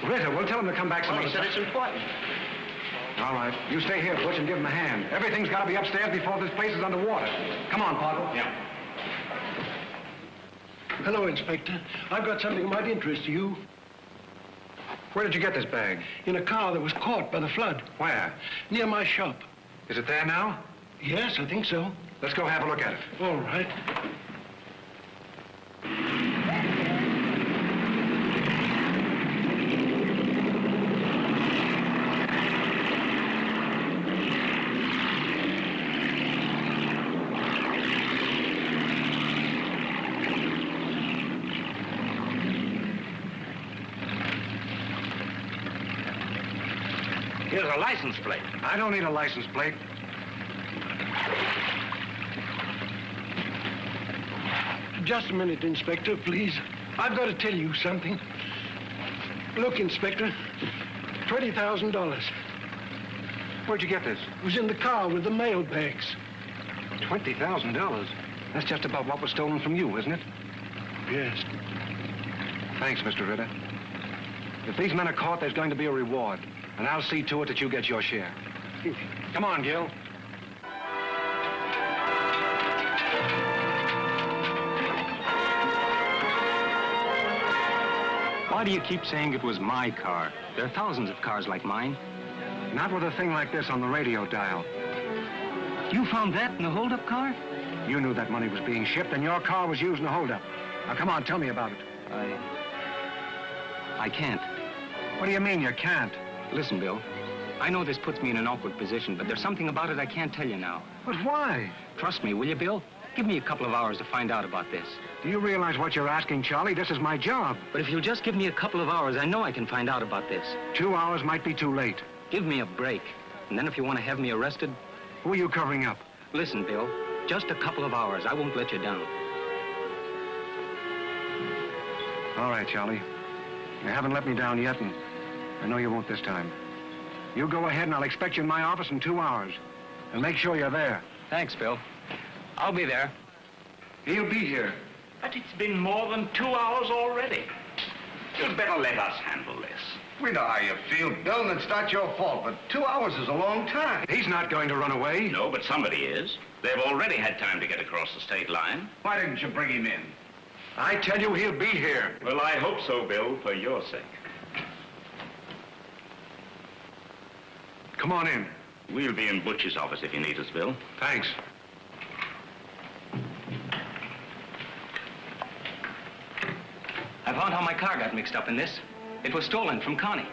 S3: Ritter, we'll tell him to come back some
S13: Well,
S3: other
S13: he said
S3: time.
S13: it's important.
S3: All right. You stay here, Butch, and give him a hand. Everything's got to be upstairs before this place is underwater. Come on, Parker.
S16: Yeah.
S2: Hello, Inspector. I've got something that might interest you.
S3: Where did you get this bag?
S2: In a car that was caught by the flood.
S3: Where?
S2: Near my shop.
S3: Is it there now?
S2: Yes, I think so.
S3: Let's go have a look at it.
S2: All right.
S16: Here's a license plate.
S3: I don't need a license plate.
S2: Just a minute, Inspector, please. I've got to tell you something. Look, Inspector, $20,000.
S3: Where'd you get this?
S2: It was in the car with the mail bags.
S3: $20,000? That's just about what was stolen from you, isn't it?
S2: Yes.
S3: Thanks, Mr. Ritter. If these men are caught, there's going to be a reward. And I'll see to it that you get your share. Come on, Gil.
S11: Why do you keep saying it was my car? There are thousands of cars like mine.
S3: Not with a thing like this on the radio dial.
S11: You found that in the hold-up car?
S3: You knew that money was being shipped, and your car was used in the holdup. Now, come on, tell me about it.
S11: I can't.
S3: What do you mean you can't?
S11: Listen, Bill. I know this puts me in an awkward position, but there's something about it I can't tell you now.
S3: But why?
S11: Trust me, will you, Bill? Give me a couple of hours to find out about this.
S3: Do you realize what you're asking, Charlie? This is my job.
S11: But if you'll just give me a couple of hours, I know I can find out about this.
S3: 2 hours might be too late.
S11: Give me a break. And then if you want to have me arrested...
S3: Who are you covering up?
S11: Listen, Bill. Just a couple of hours. I won't let you down.
S3: All right, Charlie. You haven't let me down yet, and I know you won't this time. You go ahead, and I'll expect you in my office in 2 hours. And make sure you're there.
S11: Thanks, Bill. I'll be there.
S3: He'll be here.
S16: But it's been more than 2 hours already. You'd better let us handle this.
S10: We know how you feel, Bill, and it's not your fault, but 2 hours is a long time.
S3: He's not going to run away.
S16: No, but somebody is. They've already had time to get across the state line.
S10: Why didn't you bring him in?
S3: I tell you, he'll be here.
S16: Well, I hope so, Bill, for your sake.
S3: Come on in.
S16: We'll be in Butch's office if you need us, Bill.
S3: Thanks.
S11: I found how my car got mixed up in this. It was stolen from Connie.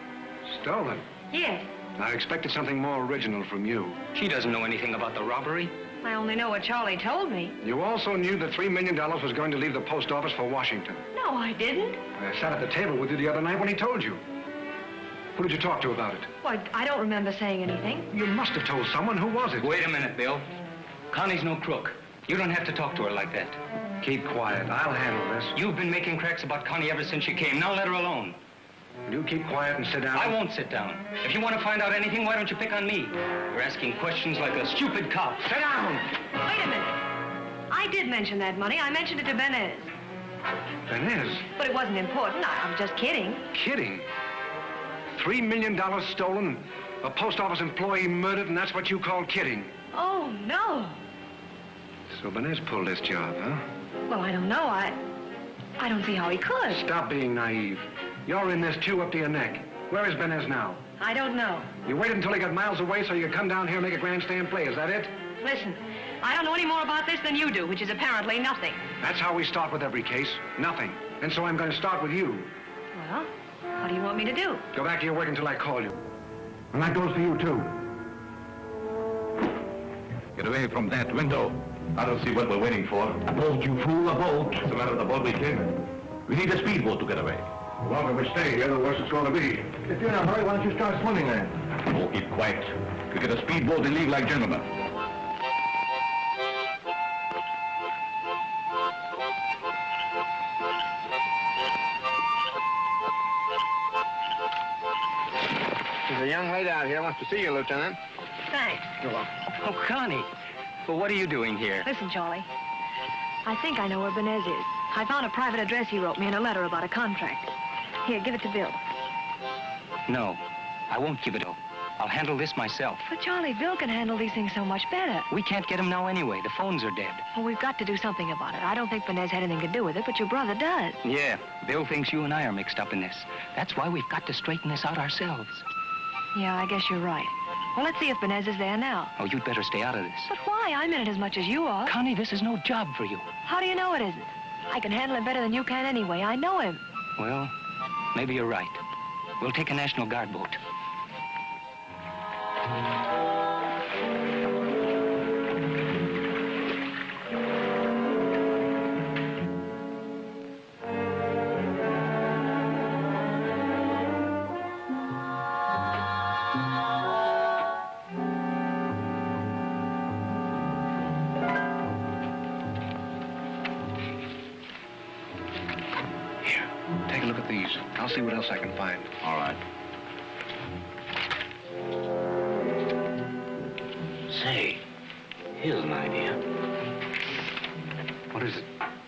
S3: Stolen?
S15: Yes.
S3: I expected something more original from you.
S11: She doesn't know anything about the robbery.
S7: I only know what Charlie told me.
S3: You also knew that $3 million was going to leave the post office for Washington.
S7: No, I didn't.
S3: I sat at the table with you the other night when he told you. Who did you talk to about it?
S7: Well, I don't remember saying anything.
S3: You must have told someone. Who was it?
S11: Wait a minute, Bill. Connie's no crook. You don't have to talk to her like that.
S3: Keep quiet. I'll handle this.
S11: You've been making cracks about Connie ever since she came. Now let her alone.
S3: You keep quiet and sit down.
S11: I won't sit down. If you want to find out anything, why don't you pick on me? You're asking questions like a stupid cop.
S3: Sit down!
S7: Wait a minute. I did mention that money. I mentioned it to Benez.
S3: Benez?
S7: But it wasn't important. I was just kidding.
S3: Kidding? $3 million stolen, a post office employee murdered, and that's what you call kidding?
S7: Oh, no.
S3: So Benez pulled this job, huh?
S7: Well, I don't know. I don't see how he could.
S3: Stop being naive. You're in this too up to your neck. Where is Benez now?
S7: I don't know.
S3: You waited until he got miles away so you could come down here and make a grandstand play. Is that it?
S7: Listen, I don't know any more about this than you do, which is apparently nothing.
S3: That's how we start with every case. Nothing. And so I'm going to start with you.
S7: Well, what do you want me to do?
S3: Go back to your work until I call you.
S10: And that goes for you, too.
S1: Get away from that window.
S10: I don't see what we're waiting for. A boat, you fool, a boat. What's the matter with the boat we came in? We need a speedboat to get away. The longer we stay here, the worse it's going to be. If you're in a hurry, why don't you start swimming then?
S1: Oh, keep quiet. We get a speedboat and leave like gentlemen.
S13: There's a young lady out here wants to see you, Lieutenant.
S7: Thanks.
S13: You're welcome.
S8: Oh, Connie. Well, what are you doing here?
S7: Listen, Charlie. I think I know where Benez is. I found a private address he wrote me in a letter about a contract. Here, give it to Bill.
S8: No, I won't give it up. I'll handle this myself.
S7: But, Charlie, Bill can handle these things so much better.
S8: We can't get him now anyway. The phones are dead.
S7: Well, we've got to do something about it. I don't think Benez had anything to do with it, but your brother does.
S8: Yeah, Bill thinks you and I are mixed up in this. That's why we've got to straighten this out ourselves.
S7: Yeah, I guess you're right. Well, let's see if Benez is there now.
S8: Oh, you'd better stay out of this.
S7: But why? I'm in it as much as you are.
S8: Connie, this is no job for you.
S7: How do you know it isn't? I can handle him better than you can anyway. I know him.
S8: Well, maybe you're right. We'll take a National Guard boat.
S3: Take a look at these. I'll see what else I can find.
S1: All right.
S4: Say, here's an idea.
S3: What is it?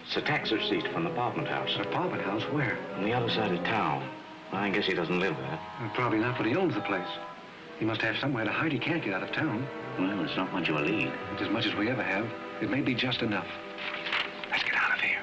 S4: It's a tax receipt from the apartment house.
S3: An apartment house? Where?
S4: On the other side of town. I guess he doesn't live there.
S3: Probably not, but he owns the place. He must have somewhere to hide. He can't get out of town.
S4: Well, it's not much of a lead.
S3: It's as much as we ever have. It may be just enough. Let's get out of here.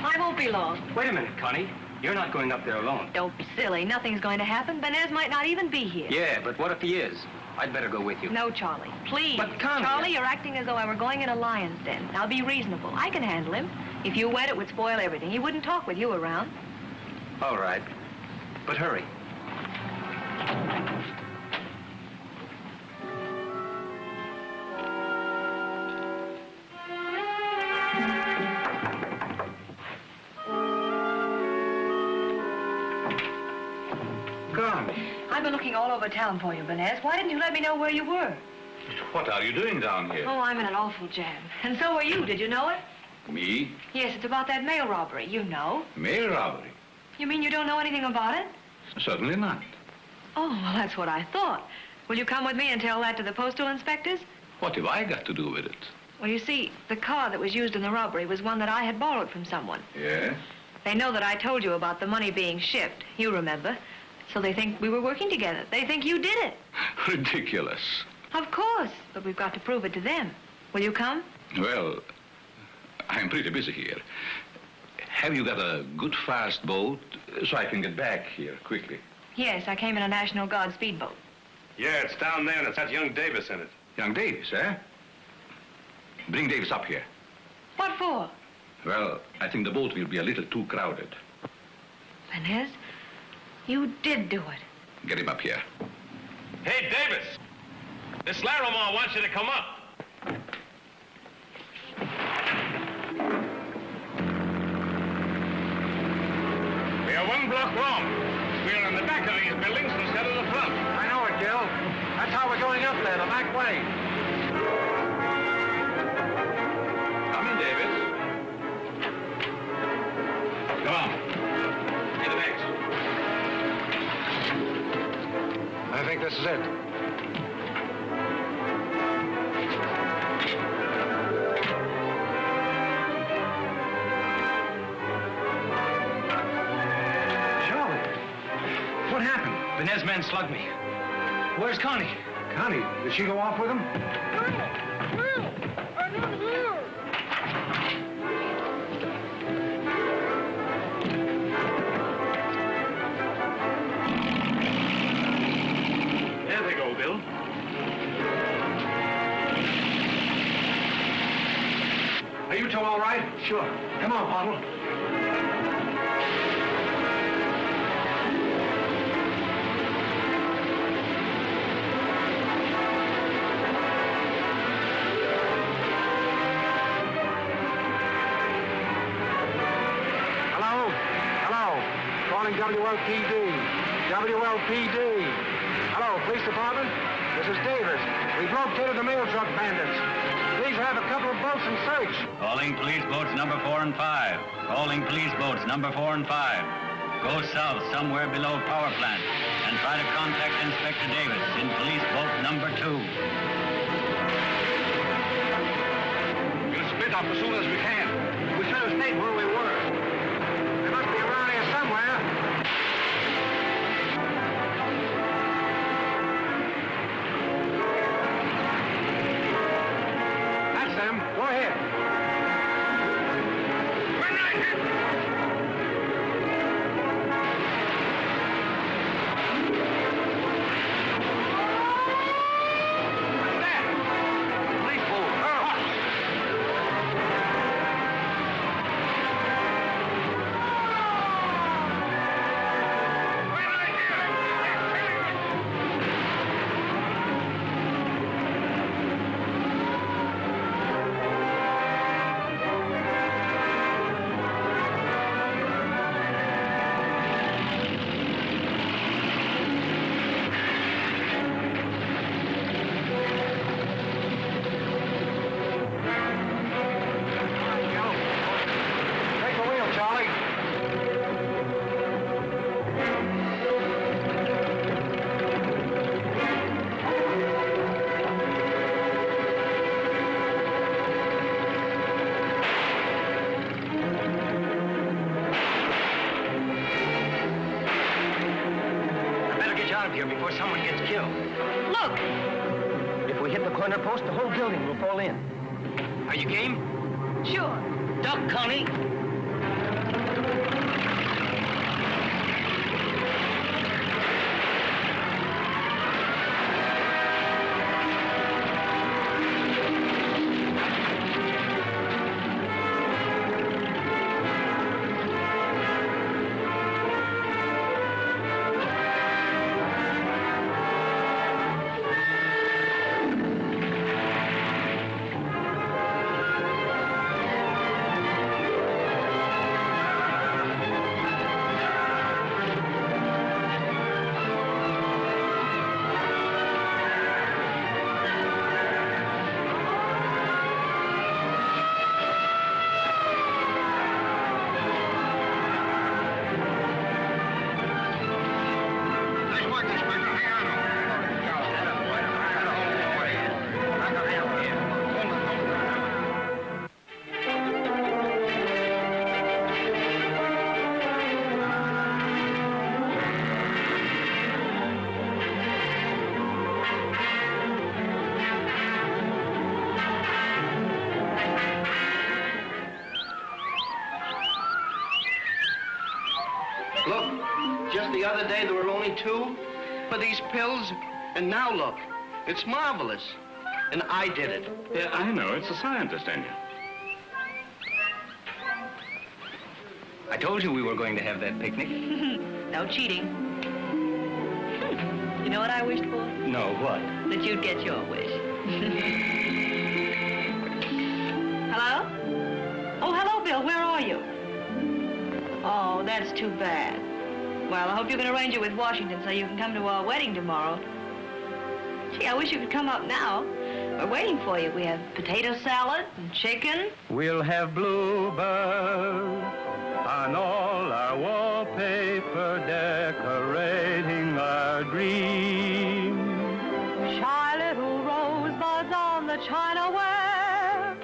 S7: I won't be long.
S8: Wait a minute, Connie. You're not going up there alone.
S7: Don't be silly. Nothing's going to happen. Benez might not even be here.
S8: Yeah, but what if he is? I'd better go with you.
S7: No, Charlie. Please.
S8: But, Connie...
S7: Charlie, you're acting as though I were going in a lion's den. Now, be reasonable. I can handle him. If you went, it would spoil everything. He wouldn't talk with you around.
S8: All right. But hurry.
S7: I've been looking all over town for you, Benez. Why didn't you let me know where you were?
S1: What are you doing down here?
S7: Oh, I'm in an awful jam. And so are you. Did you know it?
S1: Me?
S7: Yes, it's about that mail robbery. You know.
S1: Mail robbery?
S7: You mean you don't know anything about it?
S1: Certainly not.
S7: Oh, well, that's what I thought. Will you come with me and tell that to the postal inspectors?
S1: What have I got to do with it?
S7: Well, you see, the car that was used in the robbery was one that I had borrowed from someone.
S1: Yes?
S7: They know that I told you about the money being shipped. You remember. So they think we were working together. They think you did it.
S1: Ridiculous.
S7: Of course, but we've got to prove it to them. Will you come?
S1: Well, I'm pretty busy here. Have you got a good fast boat so I can get back here quickly?
S7: Yes, I came in a National Guard speedboat.
S19: Yeah, it's down there, and it's got young Davis in it.
S1: Young Davis, eh? Bring Davis up here.
S7: What for?
S1: Well, I think the boat will be a little too crowded.
S7: Benez, you did do it.
S1: Get him up here.
S19: Hey, Davis! Miss Larimore wants you to come up. We are one block wrong. We're in the back of these buildings instead of the front.
S3: I know it, Gil. That's how we're going up there, the back way.
S1: Come in, Davis. Come on. In the next.
S3: I think this is it. What happened?
S8: Benez men slugged me. Where's Connie?
S3: Connie, did she go off with him? Sure. Come on, Pottle. Calling WLPD. WLPD. Hello, police department. This is Davis. We've located the mail truck bandits. Please have a couple of boats in search.
S23: Calling police boats number 4 and 5. Calling police boats number 4 and 5. Go south somewhere below power plant and try to contact Inspector Davis in police boat number 2.
S3: We'll split up as soon as we can. We should have stayed where we were. They must be around here somewhere. That's them. Go ahead.
S8: Here before someone gets killed.
S15: Look!
S8: If we hit the corner post, the whole building will fall in. Are you game?
S15: Sure.
S8: Duck, Connie.
S13: The other day there were only 2 for these pills, and now look, it's marvelous. And I did it.
S16: Yeah, I know. It's a scientist in you.
S8: I told you we were going to have that picnic.
S7: No cheating. You know what I wished for?
S8: No, what?
S7: That you'd get your wish. Hello? Oh, hello, Bill. Where are you? Oh, that's too bad. Well, I hope you can arrange it with Washington so you can come to our wedding tomorrow. Gee, I wish you could come up now. We're waiting for you. We have potato salad and chicken.
S5: We'll have bluebirds on all our wallpaper, decorating our dreams.
S7: Shy little rosebuds on the chinaware.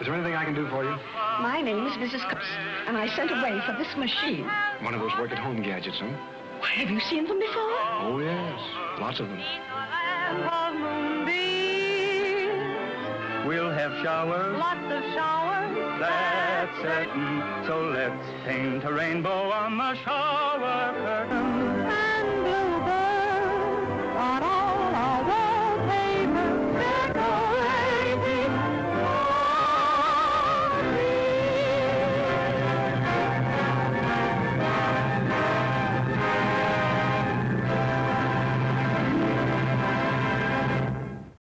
S3: Is there anything I can do for you?
S9: My name is Mrs. Cox, and I sent away for this machine.
S3: One of those work-at-home gadgets, huh?
S9: Well, have you seen them before?
S3: Oh, yes. Lots of them.
S5: We'll have showers.
S7: Lots of showers.
S5: That's certain. So let's paint a rainbow on the shower curtain.
S7: And bluebirds on all